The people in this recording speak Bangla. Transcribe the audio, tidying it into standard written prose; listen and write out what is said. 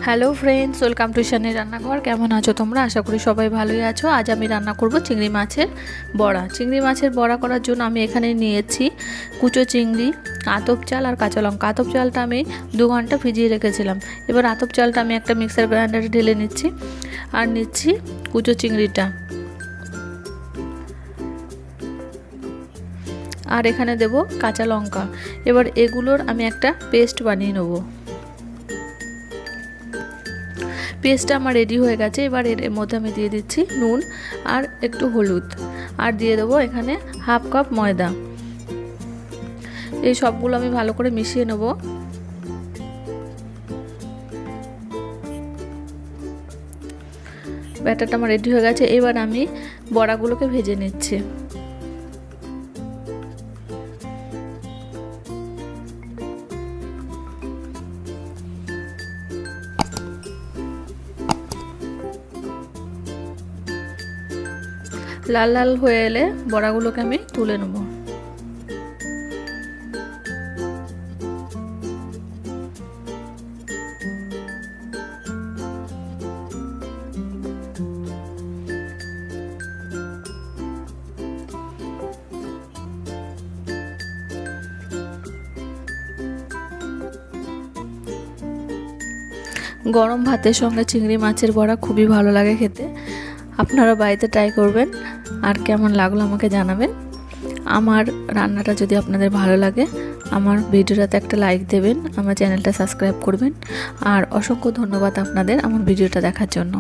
হ্যালো ফ্রেন্ডস, ওয়েলকাম টু ইশানের রান্নাঘর। কেমন আছো তোমরা? আশা করি সবাই ভালোই আছো। আজ আমি রান্না করব চিংড়ি মাছের বড়া। চিংড়ি মাছের বড়া করার জন্য আমি এখানে নিয়েছি কুচো চিংড়ি, আতপ চাল আর কাঁচা লঙ্কা। আতপ চালটা আমি 2 ঘন্টা ভিজিয়ে রেখেছিলাম। এবার আতপ চালটা আমি একটা মিক্সার গ্রাইন্ডারে ঢেলে নিচ্ছি আর নিচ্ছি কুচো চিংড়িটা। আর এখানে দেব কাঁচা লঙ্কা। এবার এগুলোর আমি একটা পেস্ট বানিয়ে নেব। পেস্টটা আমার রেডি হয়ে গেছে। এবার এর মধ্যে আমি দিয়ে দিচ্ছি নুন আর একটু হলুদ, আর দিয়ে দেবো এখানে হাফ কাপ ময়দা। এই সবগুলো আমি ভালো করে মিশিয়ে নেব। ব্যাটারটা আমার রেডি হয়ে গেছে। এবার আমি বড়াগুলোকে ভেজে নিচ্ছি। লাল লাল হয়ে এলে বড়াগুলোকে আমি তুলে নেব। গরম ভাতের সঙ্গে চিংড়ি মাছের বড়া খুবই ভালো লাগে খেতে। আপনারা বাড়িতে ট্রাই করবেন আর কেমন লাগলো আমাকে জানাবেন। আমার রান্নাটা যদি আপনাদের ভালো লাগে আমার ভিডিওটাতে একটা লাইক দেবেন, আমার চ্যানেলটা সাবস্ক্রাইব করবেন। আর অসংখ্য ধন্যবাদ আপনাদের আমার ভিডিওটা দেখার জন্য।